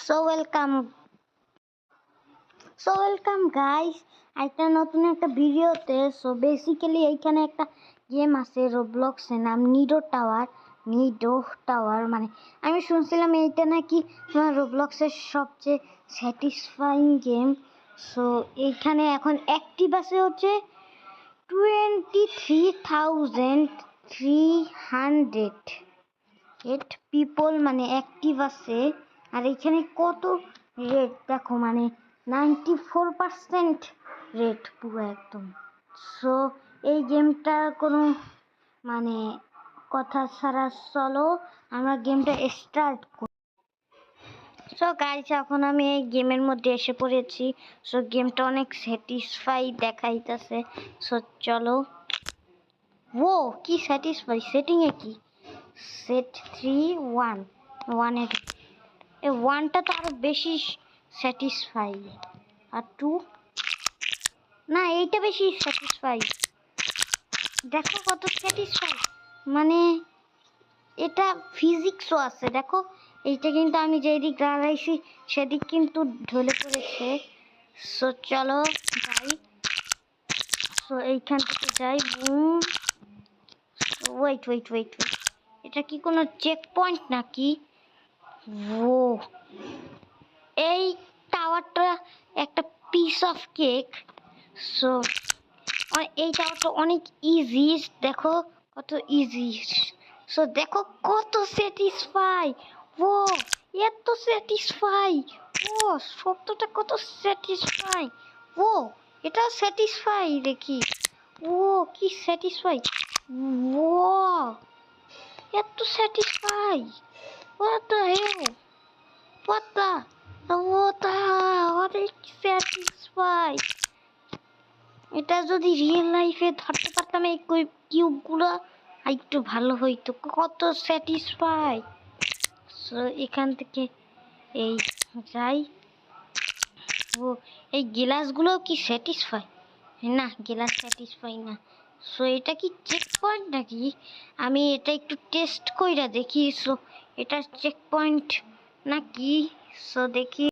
So welcome guys একটা নতুন একটা ভিডিওতে। সো বেসিক্যালি এইখানে একটা গেম আছে রোবলক্সে, নাম নিডো টাওয়ার। মানে আমি শুনছিলাম এইটা নাকি তোমার রোবলক্সের সবচেয়ে স্যাটিসফাইং গেম। সো এইখানে এখন অ্যাক্টিভ আছে হচ্ছে 23,300 পিপল, মানে অ্যাক্টিভ আছে। আর এখানে কত রেট দেখো, মানে 94% রেট পুরো একদম। সো এই গেমটার কোনো মানে কথা ছাড়া চলো আমরা গেমটা স্টার্ট করি। সো গাইস এখন আমি এই গেমের মধ্যে এসে পড়েছি। সো গেমটা অনেক স্যাটিসফাই দেখাইতেছে। সো চলো। ও কি স্যাটিসফাই, সেটিংয়ে কি সেট 3-1 এই ওয়ানটা তো আরো বেশি স্যাটিসফাই, আর 2 না, এইটা বেশি স্যাটিসফাই। দেখো কত স্যাটিসফাই, মানে এটা ফিজিক্সও আছে দেখো। এইটা কিন্তু আমি যেদিক দাঁড়াইছি সেদিক কিন্তু ঢলে পড়েছে। সো চলো যাই। সো এইখান থেকে যাই। বুম। ওয়েট, এটা কি কোনো চেক পয়েন্ট নাকি? ও এই টাওয়ারটা একটা পিস অফ কেক। সো এই টাওয়ারটা অনেক ইজি, দেখো কত ইজি। সো দেখো কত স্যাটিসফাই। ও এত স্যাটিসফাই। ও শব্দটা কত স্যাটিসফাই। ও এটা স্যাটিসফাই দেখি। ও কি স্যাটিসফাই। ও এত satisfy. What the hell? What the? অনেক স্যাটিসফাই। এটা যদি রিয়েল লাইফে ধরতে পারতাম এই কিউবগুলো একটু ভালো হইতো। কত স্যাটিসফাই। সো এখান থেকে এই যাই। ও এই গ্লাসগুলো কি স্যাটিসফাই? না, গ্লাস স্যাটিসফাই না। সো এটা কি চেক পয়েন্ট নাকি? আমি এটা একটু টেস্ট কইরা দেখি। সো এটা চেক পয়েন্ট নাকি? সো দেখি।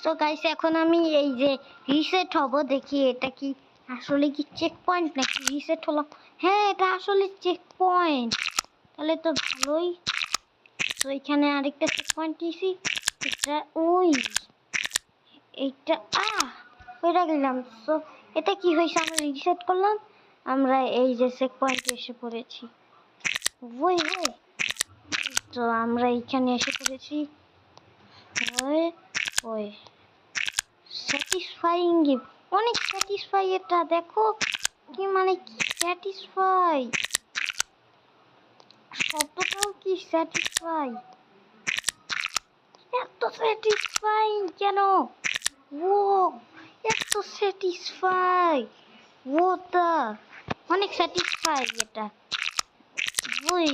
সো গাইস এখন আমি এই যে রিসেট হব, দেখি এটা কি আসলে কি চেক পয়েন্ট নাকি রিসেট হলো। হ্যাঁ এটা আসলে চেক পয়েন্ট, তাহলে তো ভালোই। তো এখানে আরেকটা চেক পয়েন্ট দিয়েছি। এটা ওই এইটা ওইটা গেলাম। সো এটা কি হয়েছে, আমরা রিসেট করলাম, আমরা এই যে চেক পয়েন্টে এসে পড়েছি। ওই তো আমরা এইখানে এসে পড়েছি। ওই স্যাটিসফাইং গেম, অনেক স্যাটিসফাই। এটা দেখো কি মানে কি স্যাটিসফাই, শব্দটাও কি স্যাটিসফাই। এত স্যাটিসফাইং কেন? ও এত স্যাটিসফাই। ও তা অনেক স্যাটিসফাই এটা। ওই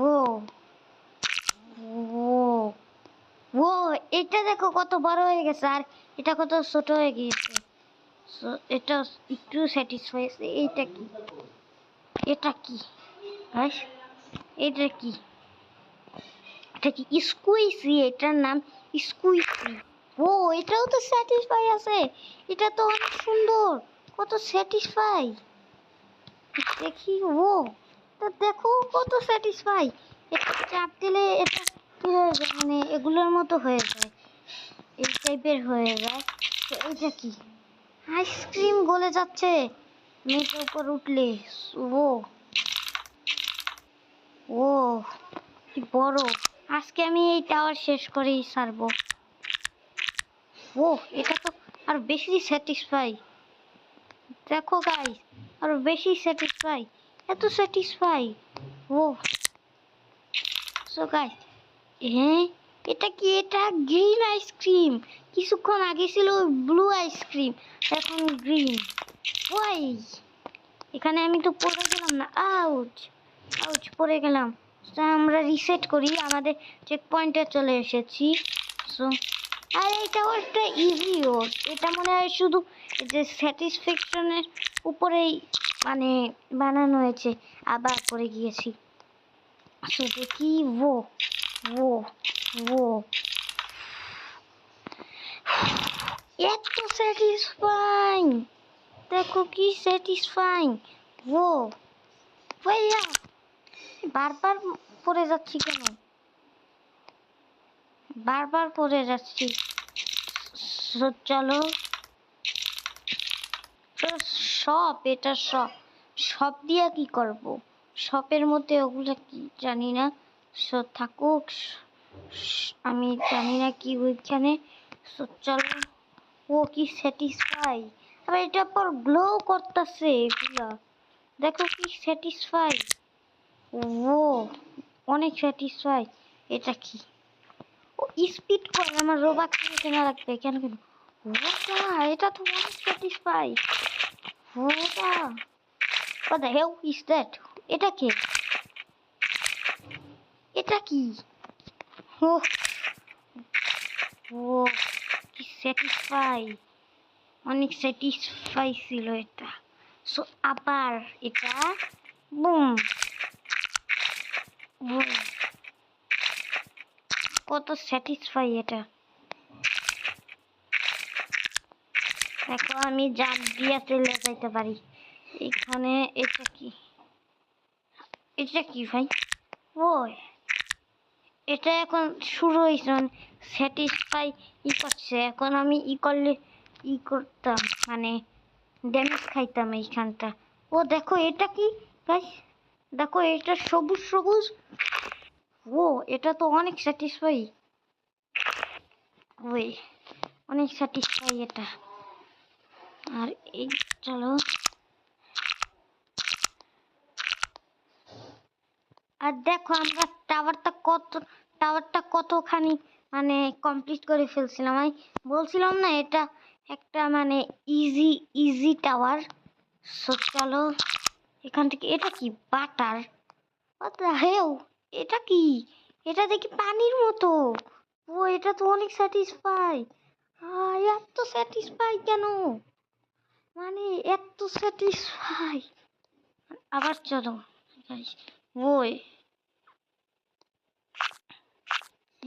ও ও ও এটা দেখো কত বড় হয়ে গেছে, আর এটা কত ছোট হয়ে গিয়েছে। এটা একটু স্যাটিসফাই আছে। এটা কি এটা কি এটা কি এটা কি স্কুইসি, এটার নাম স্কুইসি। ও এটাও তো স্যাটিসফাই আছে। এটা তো অনেক সুন্দর, কত স্যাটিসফাই দেখি। ও তা দেখো কত স্যাটিসফাই। এটা চাপ দিলে এটা কি হয়ে যায়, মানে এগুলোর মতো হয়ে যায়, এই টাইপের হয়ে যায়। তো এইটা কি আইসক্রিম গলে যাচ্ছে মেয়েটার উপর উঠলে। ও ও কি বড়। আজকে আমি এই টাওয়ার শেষ করেই ছাড়বো। ও এটা তো আর বেশি স্যাটিসফাই। দেখো গাইস আর বেশি স্যাটিসফাই, এত স্যাটিসফাই। ও সো গাইস হ্যাঁ এটা কি, এটা গ্রিন আইসক্রিম। কিছুক্ষণ আগে ছিল ব্লু আইসক্রিম, এখন গ্রিন। ওই এখানে আমি তো পড়ে গেলাম না। আউচ পড়ে গেলাম। তো আমরা রিসেট করি, আমাদের চেক পয়েন্টে চলে এসেছি। সো আর এটা একটা ইজি ওর, এটা মনে হয় শুধু যে স্যাটিসফ্যাকশনের উপরেই মানে বানানো হয়েছে, আবার পড়ে গিয়েছি। সো দেখি ও ও ও স্যাটিসফাইং, দেখো কি স্যাটিসফাইং। ও ভাইয়া, বারবার পড়ে যাচ্ছি কেন, বারবার পড়ে যাচ্ছি। চলো শপ, এটা শপ, শপ দিয়ে কি করব, শপের মধ্যে ওগুলো কি জানি না। থাকুক, আমি জানি না কি ওইখানে। চলো, ও কি স্যাটিসফাই, আবার এটা পর গ্লো করতেছে এগুলা, দেখো কি স্যাটিসফাই। ও অনেক স্যাটিসফাই। এটা কি, ও স্পিড করে আমার রোবট থেকে কেনা লাগবে কেন কেন। ওটা, এটা তো অনেক স্যাটিসফাই। ওটা, what the hell is that? এটা কি, এটা কি, ও ও কি স্যাটিসফাই, অনেক স্যাটিসফাই ছিল এটা। সো আবার এটা বুম, কত স্যাটিসফাই এটা। দেখো আমি জাম্প দিয়ে চলে যাইতে পারি এখানে। এটা কি, এটা কি ভাই, ওই এটা এখন শুরু হয়েছে, স্যাটিসফাই ই করছে। এখন আমি ই করলে ই করতাম, মানে ড্যামেজ খাইতাম এইখানটা। ও দেখো এটা কি গাইস, দেখো এটা সবুজ সবুজ। ও এটা তো অনেক স্যাটিসফাই, ওই অনেক স্যাটিসফাই এটা। আর এই চলো, আর দেখো আমরা টাওয়ারটা কতখানি মানে কমপ্লিট করে ফেলছিলাম। আমি বলছিলাম না এটা একটা মানে ইজি ইজি টাওয়ার। সো চলো এখান থেকে, এটা কি বাটার, হেউ এটা কি, এটা দেখি পানির মতো। ও এটা তো অনেক স্যাটিসফাই, এত স্যাটিসফাই কেন, মানে এত স্যাটিসফাই। আবার চলো ওই,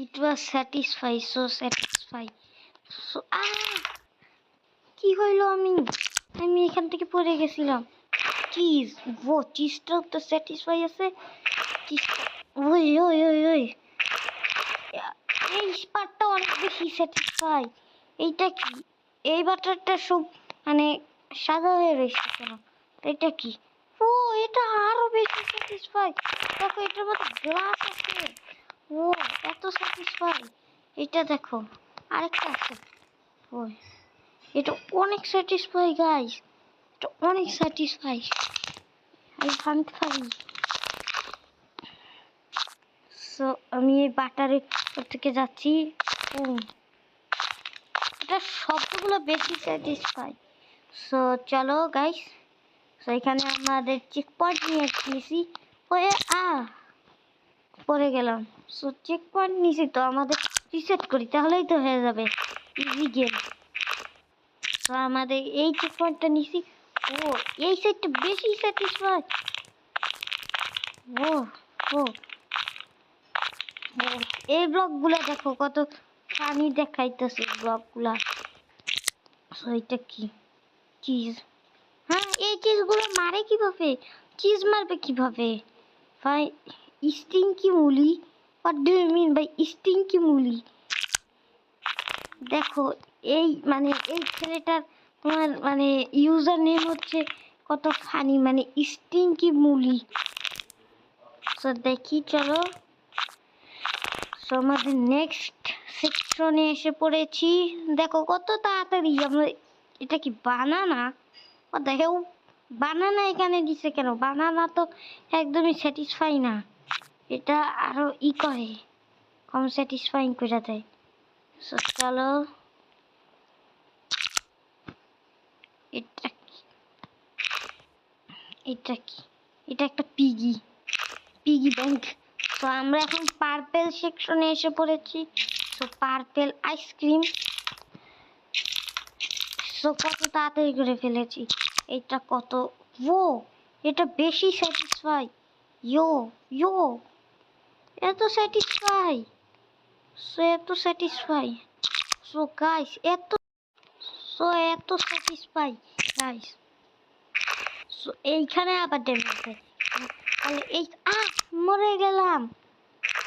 it was satisfy, so satisfy, so কি হইলো, আমি আমি এখান থেকে পড়ে গেছিলাম। চিজ, ও চিজটাও তো স্যাটিসফাই আছে। ওই ওই ওই ওই, এই পার্টটা অনেক বেশি স্যাটিসফাই। এইটা কি, এই বাটারটা সব মানে সাদা হয়ে রয়েছে কেন, এটা কি, ও এটা আরো বেশি স্যাটিসফাই। দেখো এটার মধ্যে গ্লাস আছে। ও এত স্যাটিসফাই। এটা দেখো আরেকটা আছে, ওই এটা অনেক স্যাটিসফাই গাইস, এটা অনেক স্যাটিসফাই। আমি ভাঙতে পারি। সো আমি এই বাটারের থেকে যাচ্ছি। এটা সবগুলো বেশি স্যাটিসফাই। সো চলো গাইস, সো এখানে আমাদের চেক পয়েন্ট নিয়ে নিয়েছি। ওয়ে পড়ে গেলাম। সো চেক পয়েন্ট নিয়েছি তো আমাদের রিসেট করি, তাহলেই তো হয়ে যাবে ইজি গেম। তো আমাদের এই চেক পয়েন্টটা নিয়েছি। ও এই সাইডটা বেশি স্যাটিসফাই। ও ও এই ব্লকগুলো দেখো কত ফানি দেখাইতেছে ব্লকগুলা। এটা কি চিজ, হ্যাঁ এই চিজগুলো মারে কিভাবে, চিজ মারবে কিভাবে ভাই, stinky mooli, what do you mean by stinky mooli. দেখো এই মানে এই ছেলেটার তোমার মানে ইউজার নেম হচ্ছে কত ফানি, মানে স্টিংকি মুলি। সো দেখি চলো, সো আমাদের নেক্সট সেকশনে এসে পড়েছি। দেখো কত তাড়াতাড়ি আমরা, এটা কি বানানা, ও দেখো বানানা এখানে দিছে কেন, বানানা তো একদমই স্যাটিসফাই না, এটা আরো ই করে কম স্যাটিসফাইং করে দেয়। সো চলো এটা কি, এটা কি, এটা একটা পিগি পিগি ব্যাংক। তো আমরা এখন পার্পেল সেকশনে এসে পড়েছি। তো পার্পেল আইসক্রিম, সো কত তাড়াতাড়ি করে ফেলেছি। এটা কত, ও এটা বেশি স্যাটিসফাই, ইয়ো ইয়ো এত স্যাটিসফাই, সো এত স্যাটিসফাই। সো গাইস এত, সো এত স্যাটিসফাই গাইস। সো এইখানে আবার ড্যামেজ দেয়, তাহলে এই মরে গেলাম,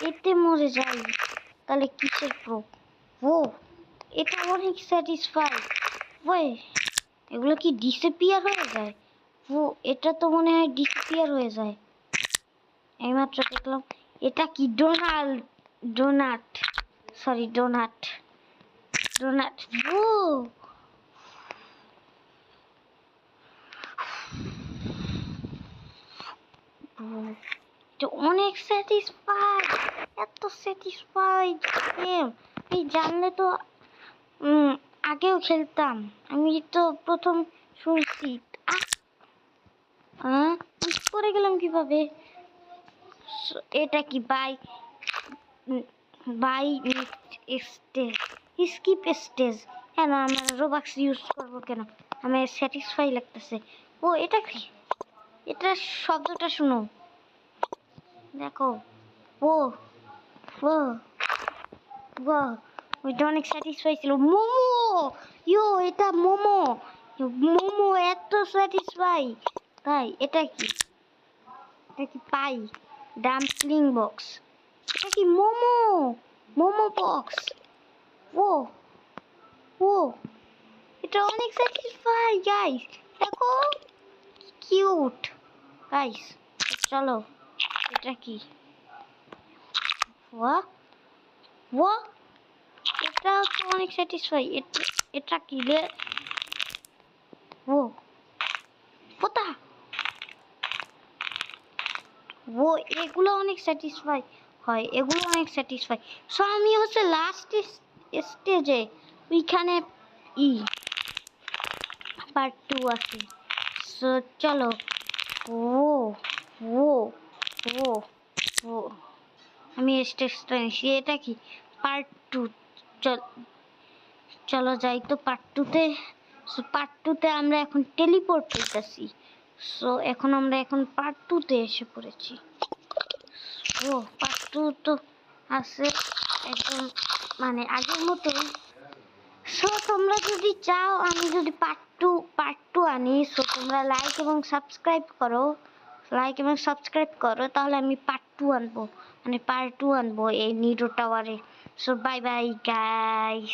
এতে মরে যাই, তাহলে কিসের প্রো? ও এটা অনেক স্যাটিসফাই। ওই এগুলো কি ডিসঅ্যাপিয়ার হয়ে যায়? ও এটা তো মনে হয় ডিসঅ্যাপিয়ার হয়ে যায়। এইমাত্র দেখলাম। এটা কি ডোনাট, সরি ডোনাট। ও এটা অনেক স্যাটিসফাই, এত স্যাটিসফাই গেম। এই জানলে তো আগেও খেলতাম। আমি তো প্রথম শুনছি। পড়ে গেলাম কিভাবে? এটা কি bye bye stage, skip stage? হ্যাঁ না, আমরা রোবাক্স ইউজ করবো কেন? আমার স্যাটিসফাই লাগতেছে। ও এটা কি? এটা শব্দটা শুনো, দেখো। ও ও ও ওইটা অনেক স্যাটিসফাই ছিল। মোমো, ইয়ো এটা মোমো। মোমো এত স্যাটিসফাই। তাই এটা কি? এটা কি পাই? Dumpling box. এটা কি মোমো? মোমো বক্স। ও ও এটা অনেক স্যাটিসফাই গাইস, দেখো কিউট গাইস। চলো এটা কি? ওয়া ওয়া এটা তো অনেক স্যাটিসফাই। এটা কি রে? ও পোতা, ও এগুলো অনেক স্যাটিসফাই হয়, এগুলো অনেক স্যাটিসফাই। সো আমি হচ্ছে লাস্ট স্টেজে, ওইখানে পার্ট 2 আছে। সো চলো। ও ও ও ও আমি স্টেজটা নিচ্ছি। এটা কি? পার্ট 2। চলো যাই তো পার্ট 2-তে। সো পার্ট 2-তে আমরা এখন টেলিপোর্ট হইতাছি। সো আমরা এখন পার্ট 2-তে এসে পড়েছি। ও পার্ট 2 তো আছে একদম মানে আগের মতোই। সো তোমরা যদি চাও আমি যদি পার্ট 2 আনি, সো তোমরা লাইক এবং সাবস্ক্রাইব করো, তাহলে আমি পার্ট 2 আনবো, মানে পার্ট 2 আনবো এই নিডো টাওয়ারে। So bye bye guys.